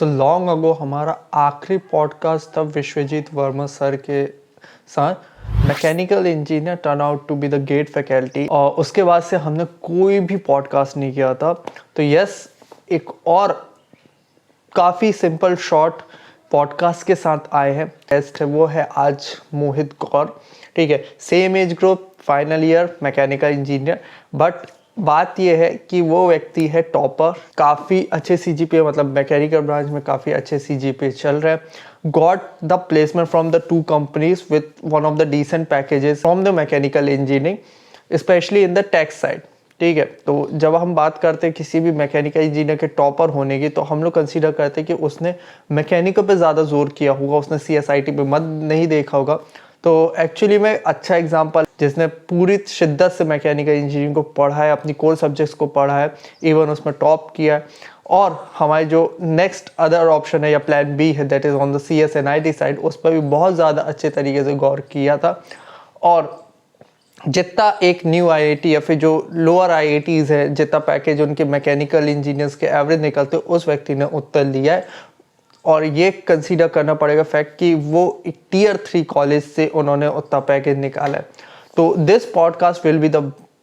So long ago हमारा आखिरी podcast था विश्वजीत वर्मा सर के साथ। Mechanical engineer turn out to be the great faculty, और उसके बाद से हमने कोई भी पॉडकास्ट नहीं किया था। तो यस, एक और काफ़ी सिंपल शॉर्ट पॉडकास्ट के साथ आए हैं। गेस्ट है वो है आज मोहित कौर। ठीक है, same age group, final year mechanical engineer. But बात यह है कि वो व्यक्ति है टॉपर, काफ़ी अच्छे CGPA, मतलब मैकेनिकल ब्रांच में काफ़ी अच्छे CGPA चल रहे हैं। Got the placement from the 2 companies with one of the decent packages from the mechanical engineering, specially in the tech side. ठीक है, तो जब हम बात करते हैं किसी भी मैकेनिकल इंजीनियर के टॉपर होने की, तो हम लोग कंसीडर करते हैं कि उसने मैकेनिकल पे ज़्यादा जोर किया होगा, उसने CSIT पे मत नहीं देखा होगा। तो एक्चुअली में अच्छा एग्जांपल, जिसने पूरी शिद्दत से मैकेनिकल इंजीनियरिंग को पढ़ा है, अपनी कोर सब्जेक्ट्स को पढ़ा है, इवन उसमें टॉप किया है। और हमारे जो नेक्स्ट अदर ऑप्शन है या प्लान बी है, that is on the CSNIT side, उस पर भी बहुत ज़्यादा अच्छे तरीके से गौर किया था। और जितना एक न्यू IIT या फिर जो लोअर IITs है, जितना पैकेज उनके मैकेनिकल इंजीनियर्स के एवरेज निकलते, उस व्यक्ति ने उत्तर लिया है। और ये कंसीडर करना पड़ेगा फैक्ट कि वो एक Tier 3 कॉलेज से उन्होंने उतना पैकेज निकाला है। तो this podcast will be the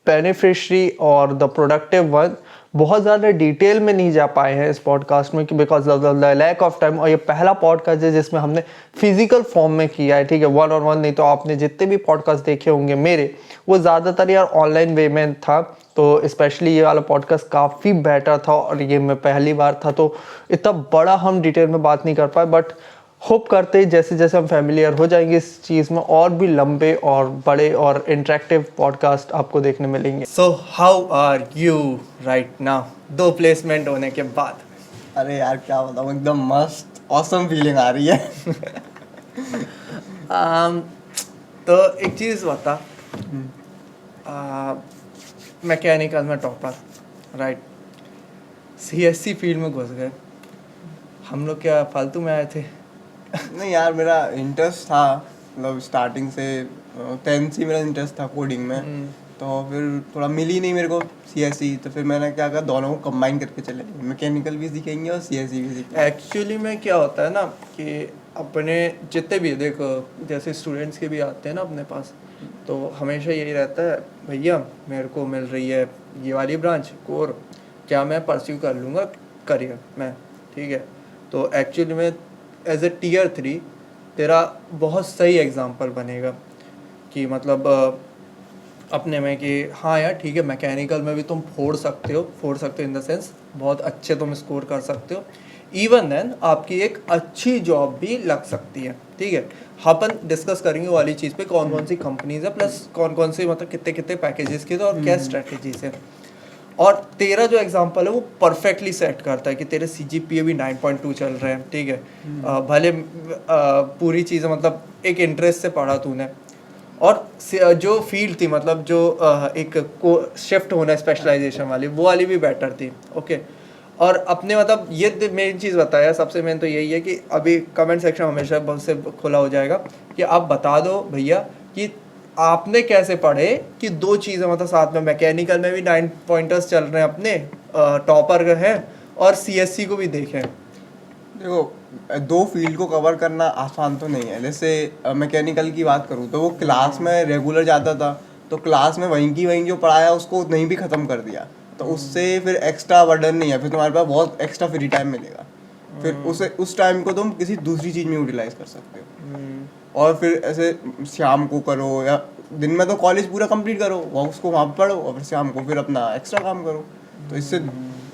beneficiary और द प्रोडक्टिव वन। बहुत ज़्यादा डिटेल में नहीं जा पाए हैं इस पॉडकास्ट में, because of the lack of time. और ये पहला पॉडकास्ट है जिसमें हमने फिजिकल फॉर्म में किया है। ठीक है, 1-on-1 नहीं। तो आपने जितने भी पॉडकास्ट देखे होंगे मेरे, वो ज़्यादातर यार ऑनलाइन वे में था। तो स्पेशली ये वाला पॉडकास्ट काफ़ी बेटर था, और ये मैं पहली बार था, तो इतना बड़ा हम डिटेल में बात नहीं कर पाए। बट होप करते हैं जैसे जैसे हम फैमिलियर हो जाएंगे इस चीज़ में, और भी लंबे और बड़े और इंटरेक्टिव पॉडकास्ट आपको देखने मिलेंगे। So how are you right now, 2 placement होने के बाद? अरे यार क्या बताऊँ, एकदम मस्त ऑसम फीलिंग आ रही है। तो एक चीज़ बता, मैकेनिकल में टॉपर, राइट, CSC फील्ड में घुस गए, हम लोग क्या फालतू में आए थे? नहीं यार, मेरा इंटरेस्ट था, मतलब स्टार्टिंग से 10th से मेरा इंटरेस्ट था कोडिंग में। तो फिर थोड़ा मिली नहीं मेरे को CSE, तो फिर मैंने क्या कहा, दोनों को कंबाइन करके चले, मैकेनिकल भी सीखेंगे और CSE भी सीखेंगे। एक्चुअली में क्या होता है ना कि अपने जितने भी देखो, जैसे स्टूडेंट्स के भी आते हैं ना अपने पास, तो हमेशा यही रहता है, भैया मेरे को मिल रही है ये वाली ब्रांच कोर, क्या मैं परस्यू कर लूँगा करियर में? ठीक है, तो एक्चुअली में एज ए Tier 3 तेरा बहुत सही एग्जांपल बनेगा कि मतलब अपने में कि हाँ यार ठीक है, मैकेनिकल में भी तुम फोड़ सकते हो इन द सेंस बहुत अच्छे तुम स्कोर कर सकते हो। इवन देन आपकी एक अच्छी जॉब भी लग सकती है। ठीक है, अपन डिस्कस करेंगे वाली चीज़ पे, कौन कौन सी कंपनीज है, प्लस कौन कौन से मतलब कितने कितने पैकेजेस के, और क्या स्ट्रेटेजीज है। और तेरा जो एग्जांपल है वो परफेक्टली सेट करता है कि तेरे CGPA भी 9.2 चल रहे हैं। ठीक है, भले पूरी चीज़ें मतलब एक इंटरेस्ट से पढ़ा तूने, और जो फील्ड थी मतलब जो एक को शिफ्ट होना स्पेशलाइजेशन वाली, वो वाली भी बेटर थी। ओके, और अपने मतलब ये मेन चीज़ बताया, सबसे मेन तो यही है कि अभी कमेंट सेक्शन हमेशा बहुत से खुला हो जाएगा कि आप बता दो भैया कि आपने कैसे पढ़े कि 2 चीज़ें मतलब साथ में, मैकेनिकल में भी 9 पॉइंटर्स चल रहे हैं अपने, टॉपर हैं, और CSC को भी देखें। देखो, 2 फील्ड को कवर करना आसान तो नहीं है। जैसे मैकेनिकल की बात करूँ तो वो क्लास में रेगुलर जाता था, तो क्लास में वहीं जो पढ़ाया उसको नहीं भी ख़त्म कर दिया, तो उससे फिर एक्स्ट्रा बर्डन नहीं है, फिर तुम्हारे पास बहुत एक्स्ट्रा फ्री टाइम मिलेगा। फिर उस टाइम को तुम किसी दूसरी चीज़ में यूटिलाइज कर सकते हो। और फिर ऐसे शाम को करो, या दिन में तो कॉलेज पूरा कंप्लीट करो, उसको वहाँ पढ़ो, और फिर शाम को फिर अपना एक्स्ट्रा काम करो, तो इससे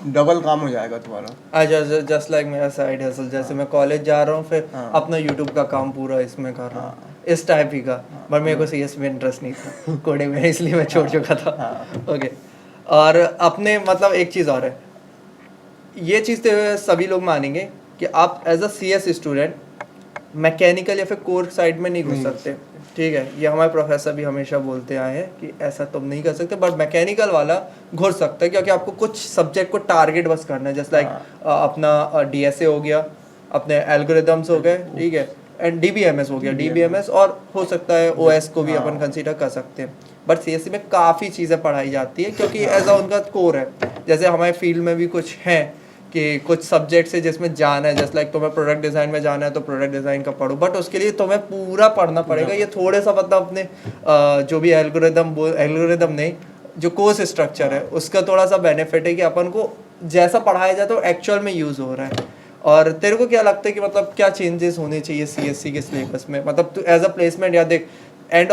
डबल काम हो जाएगा तुम्हारा। अच्छा, जस्ट लाइक मेरा साइड हसल, जैसे मैं कॉलेज जा रहा हूँ, फिर अपना यूट्यूब का काम पूरा इसमें कर रहा हूँ, इस टाइप ही का। बट मेरे को CS में इंटरेस्ट नहीं था कोडिंग में, इसलिए मैं छोड़ चुका था। ओके, और अपने मतलब एक चीज़ और है, ये चीज़ तो सभी लोग मानेंगे कि आप as a CS student mechanical या फिर कोर साइड में नहीं घुस सकते। ठीक है, ये हमारे प्रोफेसर भी हमेशा बोलते आए हैं कि ऐसा तुम नहीं कर सकते, बट मैकेनिकल वाला घुस सकता है, क्योंकि आपको कुछ सब्जेक्ट को टारगेट बस करना है। जैसे लाइक अपना DSA हो गया, अपने एल्गोरिदम्स हो गए, ठीक है, एंड DBMS हो गया, DBMS, और हो सकता है OS को भी अपन कंसीडर कर सकते हैं। बट CSC में काफ़ी चीज़ें पढ़ाई जाती है, क्योंकि एज अ उनका कोर है। जैसे हमारे फील्ड में भी कुछ हैं कि कुछ सब्जेक्ट्स है जिसमें जाना है, जस्ट लाइक तुम्हें प्रोडक्ट डिज़ाइन में जाना है तो प्रोडक्ट डिज़ाइन का पढ़ो, बट उसके लिए तुम्हें पूरा पढ़ना पड़ेगा। ये थोड़े सा मतलब अपने जो भी एल्गोरिदम नहीं, जो कोर्स स्ट्रक्चर है उसका थोड़ा सा बेनिफिट है कि अपन को जैसा पढ़ाया जाता है वो एक्चुअल में यूज़ हो रहा है। और तेरे को क्या लगता है कि मतलब क्या चेंजेस होने चाहिए सीएससी के सिलेबस में, मतलब तू एज अ प्लेसमेंट, या देख एंड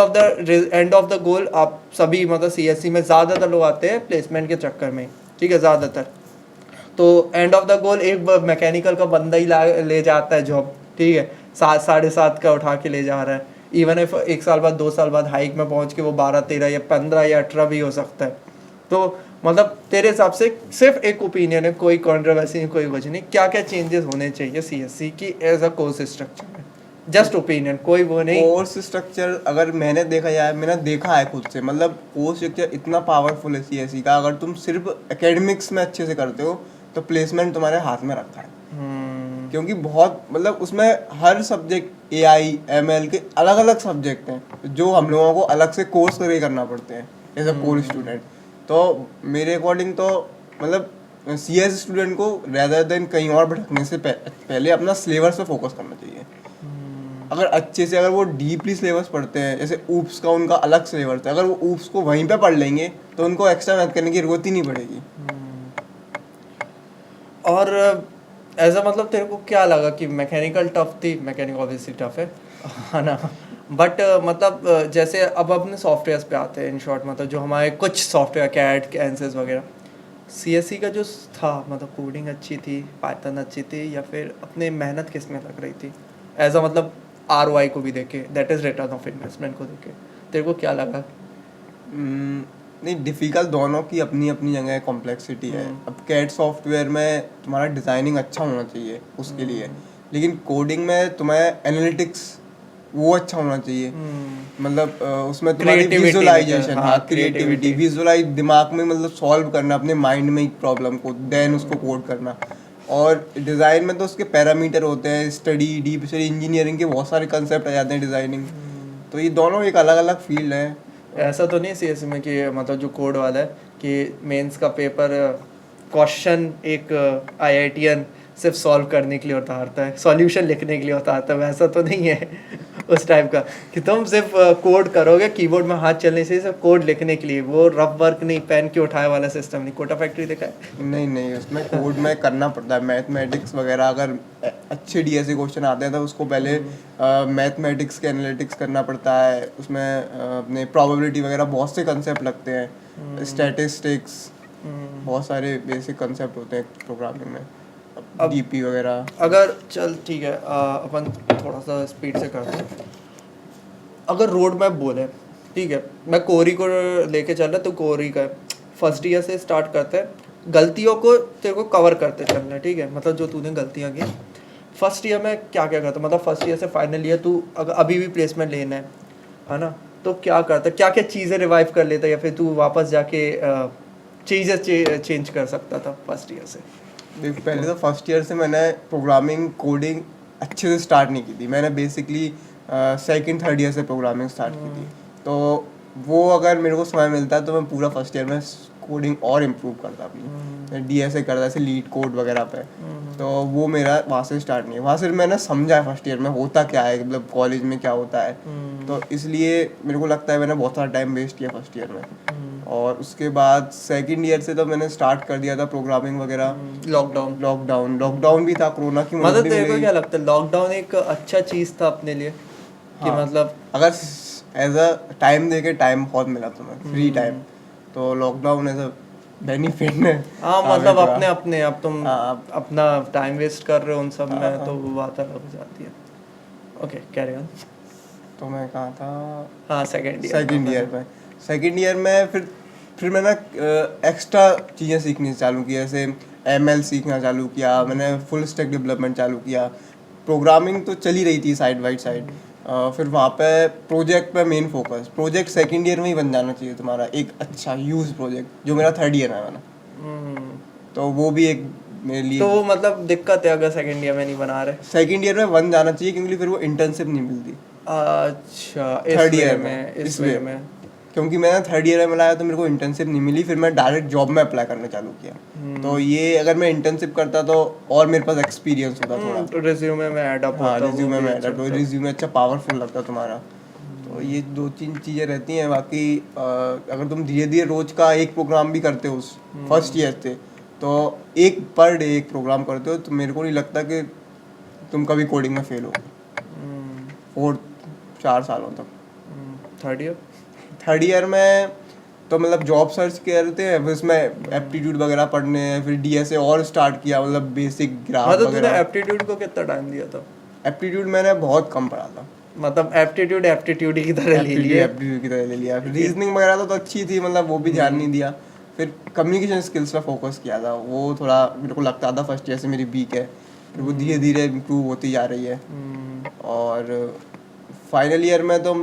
ऑफ द गोल आप सभी मतलब सीएससी में ज़्यादातर लोग आते हैं प्लेसमेंट के चक्कर में, ठीक है, ज़्यादातर। तो एंड ऑफ द गोल एक मैकेनिकल का बंदा ही ले जाता है जॉब, ठीक है, 7-7.5 का उठा के ले जा रहा है, इवन इफ 1 साल बाद 2 साल बाद हाइक में पहुंच के वो 12-13 या 15 या 18 भी हो सकता है। तो मतलब तेरे हिसाब से सिर्फ एक ओपिनियन है, कोई कंट्रोवर्सी नहीं, कोई कुछ नहीं, क्या क्या चेंजेस होने चाहिए सीएससी की एज अ कोर्स स्ट्रक्चर में? जस्ट ओपिनियन, कोई वो नहीं। कोर्स स्ट्रक्चर अगर मैंने देखा है खुद से, मतलब कोर्स स्ट्रक्चर इतना पावरफुल है सीएससी का, अगर तुम सिर्फ एकेडमिक्स में अच्छे से करते हो तो प्लेसमेंट तुम्हारे हाथ में रखा है। क्योंकि बहुत मतलब उसमें हर सब्जेक्ट एआई एमएल के अलग अलग सब्जेक्ट हैं जो हम लोगों को अलग से कोर्स करके करना पड़ते हैं एज अ कोर स्टूडेंट। तो मेरे अकॉर्डिंग तो मतलब सीएस स्टूडेंट को रेदर देन कहीं और भटकने से पहले अपना सिलेबस पे फोकस करना चाहिए। अगर अच्छे से अगर वो डीपली सिलेबस पढ़ते हैं, जैसे ऊप्स का उनका अलग सिलेबस है, अगर वो ऊप्स को वहीं पे पढ़ लेंगे तो उनको एक्स्ट्रा मेहनत करने की जरूरत ही नहीं पड़ेगी। और ऐसा मतलब तेरे को क्या लगा कि मैकेनिकल टफ थी? मैकेनिकल ऑब्वियसली टफ है ना, बट मतलब जैसे अब अपने सॉफ्टवेयर्स पे आते हैं, इन शॉर्ट मतलब जो हमारे कुछ सॉफ्टवेयर कैड कैंसेस वगैरह, सीएससी का जो था मतलब कोडिंग अच्छी थी, पाइथन अच्छी थी, या फिर अपने मेहनत किस में लग रही थी एज अ मतलब आरओआई को भी देखे, that is return of investment को देखे, तेरे को क्या लगा? नहीं, डिफ़िकल्ट दोनों की अपनी अपनी जगह कॉम्प्लेक्सिटी है। अब कैड सॉफ्टवेयर में तुम्हारा डिज़ाइनिंग अच्छा होना चाहिए उसके लिए, लेकिन कोडिंग में तुम्हें एनालिटिक्स वो अच्छा होना चाहिए। मतलब उसमें तुम्हारी विजुअलाइजेशन, हाँ क्रिएटिविटी, विजुअलाइज दिमाग में मतलब सॉल्व करना अपने माइंड में एक प्रॉब्लम को, देन उसको कोड करना। और डिज़ाइन में तो उसके पैरामीटर होते हैं, स्टडी डीप स्टडी इंजीनियरिंग के बहुत सारे कंसेप्ट आ जाते हैं डिज़ाइनिंग। तो ये दोनों एक अलग अलग फील्ड है। ऐसा तो नहीं सीएससी में कि मतलब जो कोड वाला है कि मेंस का पेपर क्वेश्चन एक आईआईटीएन सिर्फ सॉल्व करने के लिए उतारता है, सॉल्यूशन लिखने के लिए उतारता है, वैसा तो नहीं है उस टाइप का कि तुम सिर्फ कोड करोगे, कीबोर्ड में हाथ चलने से सिर्फ कोड लिखने के लिए, वो रफ वर्क नहीं, पेन के उठाए वाला सिस्टम नहीं। कोटा फैक्ट्री देखा है? नहीं, उसमें कोड में करना पड़ता है, मैथमेटिक्स वगैरह। अगर अच्छे डीएससी क्वेश्चन आते हैं तो उसको पहले मैथमेटिक्स के एनालिटिक्स करना पड़ता है, उसमें अपने प्रोबेबिलिटी वगैरह बहुत से कंसेप्ट लगते हैं, स्टैटिस्टिक्स, बहुत सारे बेसिक कंसेप्ट होते हैं प्रोग्रामिंग में, डीपी वगैरह। अगर चल ठीक है, अपन थोड़ा सा स्पीड से करते हैं। अगर रोड मैप बोले, ठीक है, मैं कोरी को लेके चल रहा, तो कोरी का फर्स्ट ईयर से स्टार्ट करते हैं, गलतियों को तेरे को कवर करते चलना है, ठीक है, मतलब जो तूने गलतियाँ की फर्स्ट ईयर में क्या क्या करता, मतलब फर्स्ट ईयर से फाइनल ईयर तू अगर अभी भी प्लेसमेंट लेना है ना, तो क्या करता, क्या क्या चीज़ें रिवाइव कर लेता, या फिर तू वापस जाके चीज़ें चेंज कर सकता था फर्स्ट ईयर से? पहले तो फर्स्ट ईयर से मैंने प्रोग्रामिंग कोडिंग अच्छे से स्टार्ट नहीं की थी। मैंने बेसिकली सेकंड थर्ड ईयर से प्रोग्रामिंग स्टार्ट की थी। तो वो अगर मेरे को समय मिलता तो मैं पूरा फर्स्ट ईयर में कोडिंग और इम्प्रूव करता अपनी, डीएसए करता ऐसे लीड कोड वगैरह पे। तो वो मेरा वहाँ से स्टार्ट नहीं है, वहाँ से मैंने समझा है फर्स्ट ईयर में होता क्या है, मतलब कॉलेज में क्या होता है। तो इसलिए मेरे को लगता है मैंने बहुत सारा टाइम वेस्ट किया फर्स्ट ईयर में। और उसके बाद सेकंड ईयर से तो मैंने स्टार्ट कर दिया था प्रोग्रामिंग वगैरह। लॉकडाउन भी था, कोरोना की मतलब तेरे को क्या लगता है लॉकडाउन एक अच्छा चीज़ था अपने लिए? कि हाँ, मतलब अगर एज अ टाइम दे के टाइम बहुत मिला तुम्हें, फ्री टाइम, तो लॉकडाउन एज अ बेनिफिट में। हाँ मतलब अपने अपने अब तुम हाँ, अपना टाइम वेस्ट कर रहे हो उन सब में, तो वो बात अलग हो जाती है। Okay, carry on. तो मैं कहाँ था? हाँ, सेकंड ईयर में फिर मैंने एक्स्ट्रा चीज़ें सीखनी चालू की, जैसे एमएल सीखना चालू किया मैंने, फुल स्टैक डेवलपमेंट चालू किया। प्रोग्रामिंग तो चली रही थी साइड बाई साइड। फिर वहाँ पे प्रोजेक्ट पे main focus, project second year में ही बन जाना चाहिए तुम्हारा एक अच्छा यूज प्रोजेक्ट, जो मेरा थर्ड ईयर में बना। तो वो भी एक मेरे लिए, तो वो मतलब दिक्कत है अगर सेकंड ईयर में नहीं बना रहे। सेकंड ईयर में बन जाना चाहिए, क्योंकि फिर वो इंटर्नशिप नहीं मिलती अच्छा, थर्ड ईयर में, इस वे में। क्योंकि मैंने थर्ड ईयर में लाया तो मेरे को इंटर्नशिप नहीं मिली, फिर मैं डायरेक्ट जॉब में अप्लाई करना चालू किया। तो ये अगर मैं इंटर्नशिप करता तो और मेरे पास एक्सपीरियंस होता थोड़ा, रिज्यूमे में ऐड अप हाँ होता, रिज्यूमे वो में भी ऐड अच्छा। रिज्यूमे अच्छा पावरफुल लगता तुम्हारा। तो ये 2-3 चीज़ें रहती हैं। बाकी अगर तुम धीरे धीरे रोज का एक प्रोग्राम भी करते हो उस फर्स्ट ईयर से, तो एक पर डे एक प्रोग्राम करते हो, तो मेरे को नहीं लगता कि तुम कभी कोडिंग में फेल हो 4 सालों तक। थर्ड ईयर थर्ड ईयर में तो मतलब जॉब सर्च करते हैं, फिर इसमें एप्टीट्यूड वगैरह पढ़ने हैं, फिर डीएसए और स्टार्ट किया, मतलब बेसिक ग्राफ मतलब तूने वगैरह। एप्टीट्यूड को कितना टाइम दिया था? एप्टीट्यूड मैंने बहुत कम पढ़ा था, मतलब एप्टीट्यूड ही की तरह ले लिए। एप्टीट्यूड की तरह ले लिया। रीजनिंग वगैरह तो अच्छी थी, मतलब वो भी ध्यान नहीं दिया। फिर कम्युनिकेशन स्किल्स पे फोकस किया था, वो थोड़ा मेरे को लगता था फर्स्ट ईयर से मेरी वीक है, फिर वो धीरे धीरे इम्प्रूव होती जा रही है। और फाइनल ईयर में तो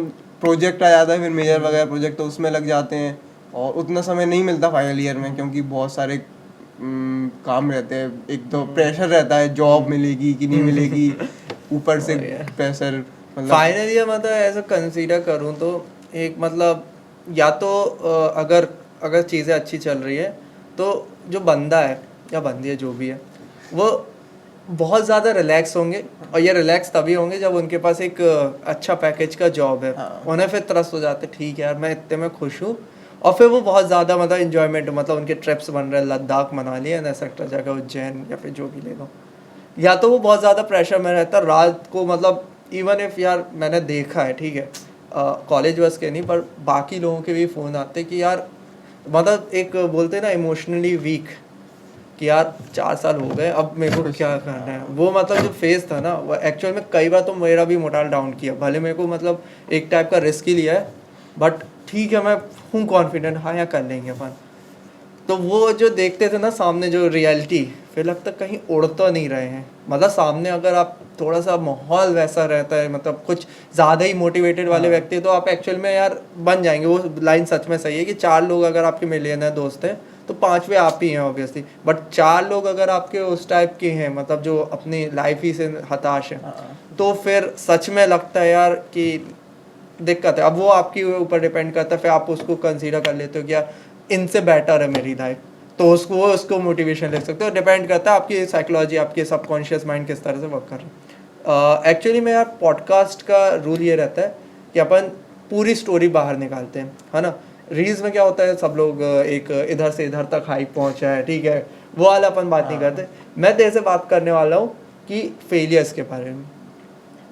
प्रोजेक्ट आ जाता है, फिर मेजर वगैरह प्रोजेक्ट तो उसमें लग जाते हैं, और उतना समय नहीं मिलता फाइनल ईयर में, क्योंकि बहुत सारे काम रहते हैं। एक तो प्रेशर रहता है, जॉब मिलेगी कि नहीं मिलेगी, ऊपर से प्रेशर। मतलब फाइनल ईयर मतलब ऐसा कंसीडर करूँ तो एक मतलब या तो अगर अगर चीज़ें अच्छी चल रही है तो जो बंदा है या बंदी है जो भी है वो बहुत ज़्यादा रिलैक्स होंगे, और ये रिलैक्स तभी होंगे जब उनके पास एक अच्छा पैकेज का जॉब है। हाँ। उन्हें फिर तरस हो जाते, ठीक है यार मैं इतने में खुश हूँ, और फिर वो बहुत ज़्यादा मतलब इन्जॉयमेंट, मतलब उनके ट्रिप्स बन रहे हैं, लद्दाख मनाली एंड एक्सेट्रा जगह, उज्जैन या फिर जो भी ले लो। या तो वो बहुत ज़्यादा प्रेशर में रहता है रात को, मतलब इवन इफ यार मैंने देखा है, ठीक है कॉलेज बस के नहीं पर बाकी लोगों के भी फ़ोन आते कि यार मतलब एक बोलते हैं ना इमोशनली वीक, कि यार 4 साल हो गए अब मेरे को क्या करना है। वो मतलब जो फेज था ना वो एक्चुअल में कई बार तो मेरा भी मोटाल डाउन किया, भले मेरे को मतलब एक टाइप का रिस्क ही लिया है, बट ठीक है मैं हूँ कॉन्फिडेंट, हाँ यार कर लेंगे अपन। तो वो जो देखते थे ना सामने जो रियलिटी, फिर लगता कहीं उड़ तो नहीं रहे हैं। मतलब सामने अगर आप थोड़ा सा माहौल वैसा रहता है, मतलब कुछ ज़्यादा ही मोटिवेटेड वाले व्यक्ति, तो आप एक्चुअल में यार बन जाएंगे। वो लाइन सच में सही है कि 4 लोग अगर आपके मिलियनर दोस्त हैं तो 5वें आप ही हैं ऑब्वियसली, बट 4 लोग अगर आपके उस टाइप के हैं, मतलब जो अपनी लाइफ ही से हताश हैं, तो फिर सच में लगता है यार कि दिक्कत है। अब वो आपके ऊपर डिपेंड करता है, फिर आप उसको कंसीडर कर लेते हो कि यार इनसे बेटर है मेरी लाइफ, तो उसको मोटिवेशन ले सकते हो। डिपेंड करता है आपकी साइकोलॉजी, आपके सबकॉन्शियस माइंड किस तरह से वर्क कर रहा है। एक्चुअली में यार पॉडकास्ट का रूल ये रहता है कि अपन पूरी स्टोरी बाहर निकालते हैं, है ना। रील्स में क्या होता है, सब लोग एक इधर से इधर तक हाइप पहुंचा है, ठीक है, वो वाला अपन बात नहीं करते। मैं तेरे से बात करने वाला हूँ कि फेलियर्स के बारे में।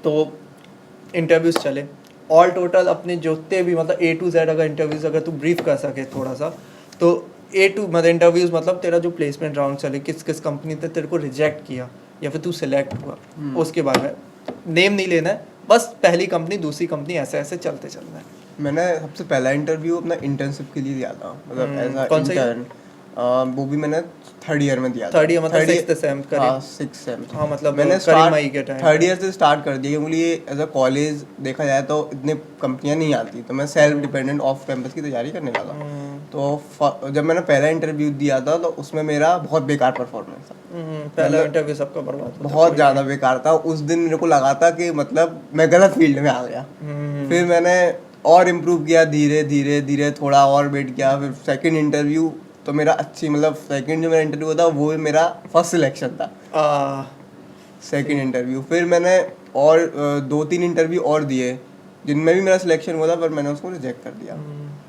तो इंटरव्यूज़ चले ऑल टोटल अपने जितने भी, मतलब A to Z अगर इंटरव्यूज़ अगर तू ब्रीफ कर सके थोड़ा सा, तो मतलब इंटरव्यूज़ मतलब तेरा जो प्लेसमेंट राउंड चले, किस किस कंपनी ने तेरे को रिजेक्ट किया या फिर तू सिलेक्ट हुआ, उसके बारे में नेम नहीं लेना है, बस पहली कंपनी दूसरी कंपनी ऐसे ऐसे चलते चलना है। मैंने सबसे पहला इंटरव्यू अपना इंटर्नशिप के लिए दिया था, मतलब एज कौन सा इंटर्न। वो भी मैंने थर्ड ईयर में दिया था। थर्ड ईयर मतलब सिक्स्थ सेम करीब। हाँ 6th सेम। हाँ मतलब मैंने करीब मई के टाइम थर्ड ईयर से स्टार्ट कर दिया, क्योंकि ये एज अ कॉलेज देखा जाए तो इतने कंपनियां नहीं आती, तो मैं सेल्फ डिपेंडेंट ऑफ कैंपस की तैयारी करने लगा। तो जब मैंने पहला इंटरव्यू दिया था तो उसमें मेरा बहुत बेकार परफॉर्मेंस था। पहला इंटरव्यू सबका बर्बाद होता है। बहुत ज़्यादा बेकार था। उस दिन मेरे को लगा था कि मतलब मैं गलत फील्ड में आ गया। फिर मैंने और इम्प्रूव किया, धीरे धीरे धीरे थोड़ा और वेट किया। फिर सेकंड इंटरव्यू तो मेरा अच्छी, मतलब सेकंड जो मेरा इंटरव्यू था वो मेरा फर्स्ट सिलेक्शन था, सेकंड इंटरव्यू। फिर मैंने और 2-3 इंटरव्यू और दिए जिनमें भी मेरा सिलेक्शन हुआ था, पर मैंने उसको रिजेक्ट कर दिया।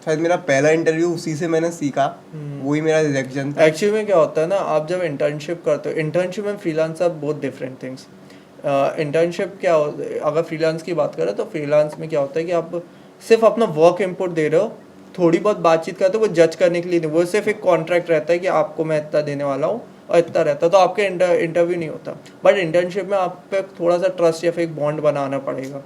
शायद मेरा पहला इंटरव्यू उसी से मैंने सीखा, वही मेरा रिजेक्शन था। एक्चुअली में क्या होता है ना, आप जब इंटर्नशिप करते हो, इंटर्नशिप में फ्रीलांस आर बहुत डिफरेंट थिंग्स। इंटर्नशिप क्या अगर फ्रीलांस की बात करें तो फ्रीलांस में क्या होता है कि आप सिर्फ अपना वर्क इनपुट दे रहे हो, थोड़ी बहुत बातचीत करते हो, वो जज करने के लिए नहीं, वो सिर्फ एक कॉन्ट्रैक्ट रहता है कि आपको मैं इतना देने वाला हूँ और इतना रहता है, तो आपके इंटरव्यू नहीं होता। बट इंटर्नशिप में आप पे थोड़ा सा ट्रस्ट या फिर एक बॉन्ड बनाना पड़ेगा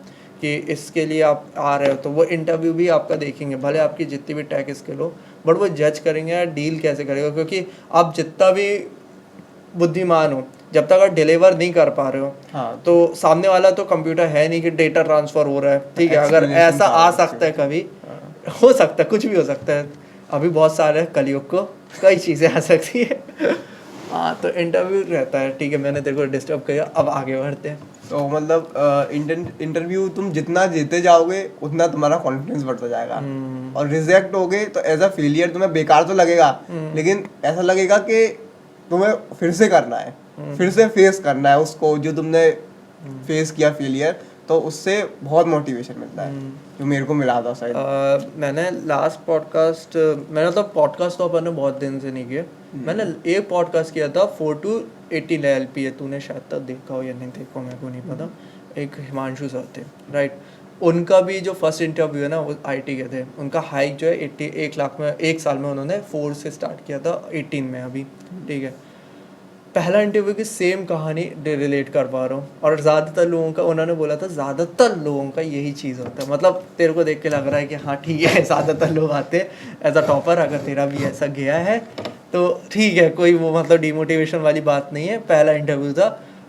कि इसके लिए आप आ रहे हो, तो वो इंटरव्यू भी आपका देखेंगे, भले आपकी जितनी भी टेक स्किल हो, बट वो जज करेंगे यार डील कैसे करेगा। क्योंकि आप जितना भी बुद्धिमान हो, जब तक आप डिलीवर नहीं कर पा रहे हो, हाँ, तो सामने वाला तो कंप्यूटर है नहीं कि डेटा ट्रांसफर हो रहा है, ठीक है। अगर ऐसा आ सकता है कभी, हो सकता है, कुछ भी हो सकता है। अभी बहुत सारे कलयुग को कई चीज़ें आ सकती है। हाँ तो इंटरव्यू रहता है, ठीक है, मैंने तेरे को डिस्टर्ब किया, अब आगे बढ़ते हैं। तो मतलब इंटरव्यू तुम जितना जीते जाओगे उतना तुम्हारा कॉन्फिडेंस बढ़ता जाएगा, और रिजेक्ट होगे तो एज अ फेलियर तुम्हें बेकार तो लगेगा, लेकिन ऐसा लगेगा कि तुम्हें फिर से करना है, फिर से फेस करना है उसको जो तुमने फेस किया फेलियर, तो उससे बहुत मोटिवेशन मिलता है, जो मेरे को मिला था शायद। मैंने लास्ट पॉडकास्ट, मैंने तो पॉडकास्ट तो अपन ने बहुत दिन से नहीं किया, मैंने एक पॉडकास्ट किया था 4 to 18 LP है, तूने शायद तक देखा हो या नहीं देखा हो मेरे को नहीं पता। एक हिमांशु सर थे, राइट, उनका भी जो फर्स्ट इंटरव्यू है ना वो IT के थे, उनका हाइक जो है 1 लाख में, 1 साल में उन्होंने 4 से स्टार्ट किया था 18 में अभी, ठीक है। पहला इंटरव्यू की सेम कहानी रिलेट कर पा रहा हूँ, और ज़्यादातर लोगों का, उन्होंने बोला था ज़्यादातर लोगों का यही चीज़ होता है, मतलब तेरे को देख के लग रहा है कि हाँ ठीक है, ज़्यादातर लोग आते हैं एज अ टॉपर, अगर तेरा भी ऐसा गया है तो ठीक है, कोई वो मतलब डिमोटिवेशन वाली बात नहीं है। पहला इंटरव्यू था,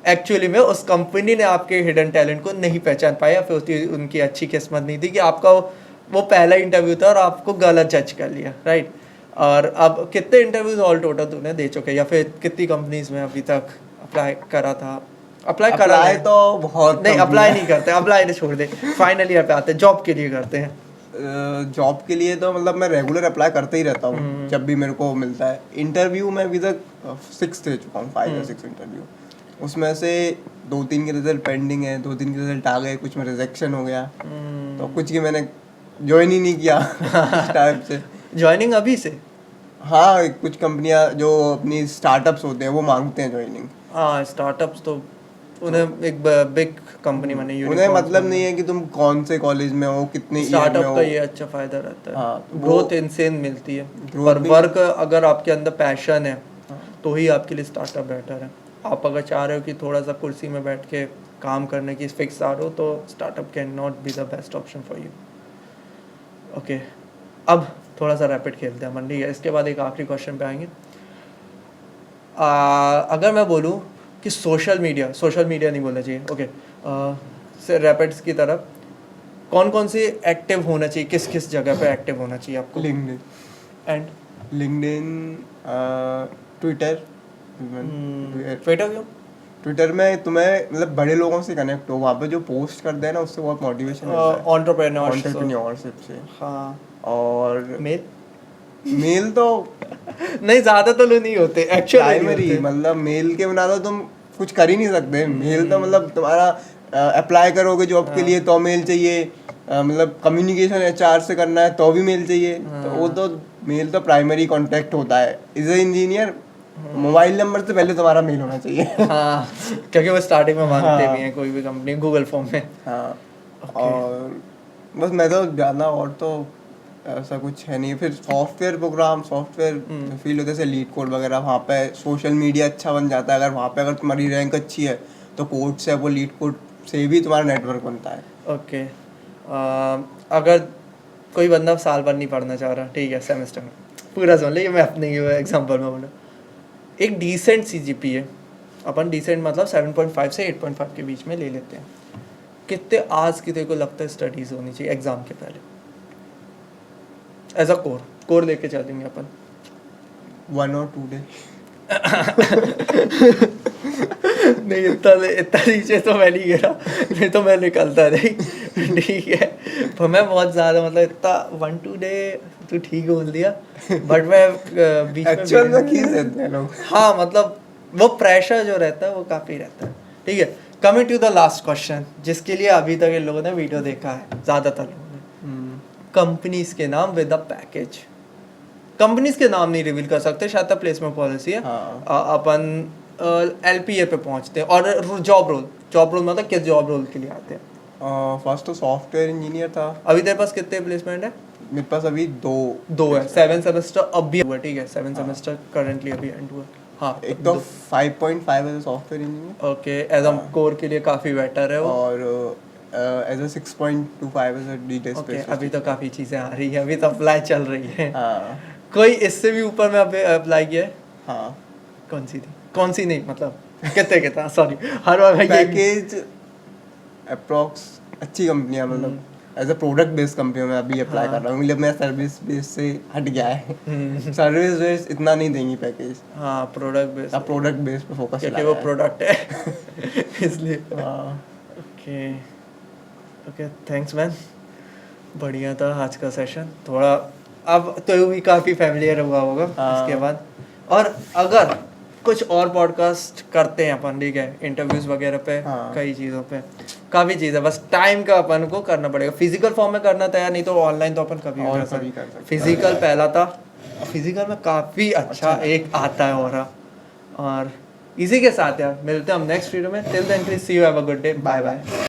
एक्चुअली में उस कंपनी ने आपके हिडन टैलेंट को नहीं पहचान पाया, फिर उनकी अच्छी किस्मत नहीं थी कि आपका वो पहला इंटरव्यू था और आपको गलत जज कर लिया, राइट। और अब कितने इंटरव्यूज ऑल टोटल तूने दे चुके, या फिर कितनी कंपनीज में अभी तक अप्लाई करा था? अप्लाई तो बहुत नहीं, company अप्लाई है। नहीं करते, अप्लाई तो छोड़ दे, फाइनली यहाँ पे आते हैं, जॉब के लिए करते हैं। जॉब के लिए तो मतलब मैं रेगुलर अप्लाई करते ही रहता हूँ जब भी मेरे को मिलता है। इंटरव्यू में अभी तक 6 दे चुका हूँ, 5 या 6 इंटरव्यू। उसमें से 2-3 के रिजल्ट पेंडिंग है, 2-3 के रिजल्ट आ गए, कुछ में रिजेक्शन हो गया, तो कुछ की मैंने ज्वाइन ही नहीं किया इस टाइप से। ज्वाइनिंग अभी से? हाँ, कुछ कंपनियां जो अपनी स्टार्टअप्स होते हैं वो मांगते हैं ज्वाइनिंग। हाँ, स्टार्टअप्स तो उन्हें एक बिग कंपनी माने, उन्हें मतलब नहीं है कि तुम कौन से कॉलेज में हो, कितने ईयर में स्टार्टअप हो। का ये अच्छा फायदा रहता है, हाँ, तो ग्रोथ इनसेन मिलती है, growth पर भी- वर्क अगर आपके अंदर पैशन है तो ही आपके लिए स्टार्टअप बेटर है। आप अगर चाह रहे हो कि थोड़ा सा कुर्सी में बैठ के काम करने की फिक्स आ रहे हो, तो startup can not be the best option for you. Okay, अब थोड़ा सा रैपिड खेलते हैं मंडी है, इसके बाद एक आखिरी क्वेश्चन पे आएंगे। अगर मैं बोलूँ कि सोशल मीडिया नहीं बोलना चाहिए, ओके, से रैपिड्स की तरफ कौन कौन से एक्टिव होना चाहिए, किस किस जगह पे एक्टिव होना चाहिए आपको? LinkedIn, and Twitter. ट्विटर क्यों? ट्विटर में तुम्हें मतलब बड़े लोगों से कनेक्ट हो, वहाँ पे जो पोस्ट करते हैं ना उससे बहुत मोटिवेशन मिलता है, एंटरप्रेन्योरशिप से। हाँ, और मेल तो नहीं, ज़्यादा तो लोग नहीं होते एक्चुअली, प्राइमरी, मतलब मेल के बिना तो तुम कुछ कर ही नहीं सकते। मेल तो मतलब तुम्हारा अप्लाई करोगे जॉब के लिए तो मेल चाहिए, मतलब कम्युनिकेशन HR से करना है तो भी मेल चाहिए, तो वो तो मेल तो प्राइमरी कांटेक्ट होता है। As a engineer mobile number से पहले तुम्हारा मेल होना चाहिए। हाँ, क्योंकि वो स्टार्टिंग में मांगते भी हैं कोई भी कंपनी गूगल फॉर्म में। हाँ, और बस मैं तो ज़्यादा और तो ऐसा कुछ है नहीं। फिर सॉफ्टवेयर फील्ड होते जैसे लीड कोड वगैरह, वहाँ पे सोशल मीडिया अच्छा बन जाता है। अगर वहाँ पे अगर तुम्हारी रैंक अच्छी है तो कोड से, वो लीड कोड से भी तुम्हारा नेटवर्क बनता है। ओके, अगर कोई बंदा साल भर नहीं पढ़ना चाह रहा, ठीक है, सेमेस्टर में पूरा समझ लीजिए, मैं अपने एग्जांपल में बोला, एक डिसेंट CGPA, अपन डिसेंट मतलब 7.5 से 8.5 के बीच में ले लेते हैं, कितने आज की तेरे को लगता है स्टडीज होनी चाहिए एग्जाम के पहले एज अ कोर लेके चलेंगे अपन? 1 or 2 डे। नहीं, इतना नीचे तो मैं नहीं गिरा, नहीं तो मैं निकलता नहीं, ठीक है, पर मैं बहुत ज़्यादा मतलब इतना 1-2 डे तो ठीक बोल दिया, बट मैं बीच में एक्चुअल में खींच देते हैं लोग। हाँ, मतलब वो प्रेशर जो रहता है वो काफ़ी रहता है, ठीक है। Coming to the last question, जिसके लिए अभी तक इन लोगों ने वीडियो देखा है, ज़्यादातर लोगों ने, कंपनीज के नाम विद अ पैकेज। कंपनीज के नाम नहीं रिवील कर सकते, शायद तक प्लेसमेंट पॉलिसी है। अपन LPA पे पहुंचते हैं, और जॉब रोल मतलब किस जॉब रोल के लिए आते हैं? फर्स्ट तो सॉफ्टवेयर इंजीनियर था। अभी तेरे पास कितने प्लेसमेंट है? मेरे पास अभी दो है। 7 सेमेस्टर अभी हुआ, ठीक है, 7 सेमेस्टर करंटली अभी एंड हुआ। हाँ, एक तो 5.5 as software engineer, okay, as a core के लिए काफ़ी बेटर है वो, और as a 6.25 as a detail specialist. अभी तो काफ़ी चीज़ें आ रही है, अभी तो अप्लाई चल रही है। हाँ, कोई इससे भी ऊपर में अप्लाई किया है? हाँ। कौन सी नहीं, मतलब कितने सॉरी, हर बार भाई पैकेज अप्रॉक्स अच्छी कंपनियां, मतलब as a product based company में अभी अप्लाई कर रहा हूँ, मतलब मेरा सर्विस बेस से हट गया है। सर्विस बेस इतना नहीं देंगी पैकेज, हाँ प्रोडक्ट बेस्ड, अब प्रोडक्ट बेस पे फोकस क्योंकि वो प्रोडक्ट है इसलिए। ओके ओके, थैंक्स मैन, बढ़िया था आज का सेशन। थोड़ा अब तो भी काफ़ी फैमिलियर हुआ होगा इसके बाद। और अगर कुछ और पॉडकास्ट करते हैं अपन, ठीक है, इंटरव्यूज वगैरह पे, कई चीज़ों पे, काफ़ी चीज़ है, बस टाइम का अपन को करना पड़ेगा। फिजिकल फॉर्म में करना तैयार, नहीं तो ऑनलाइन तो अपन कभी भी कर सकते। फिजिकल पहला था, फिजिकल में काफ़ी अच्छा एक आता है और इसी के साथ यार मिलते हैं हम नेक्स्ट वीडियो में। Till then please see you, have a good day, bye bye.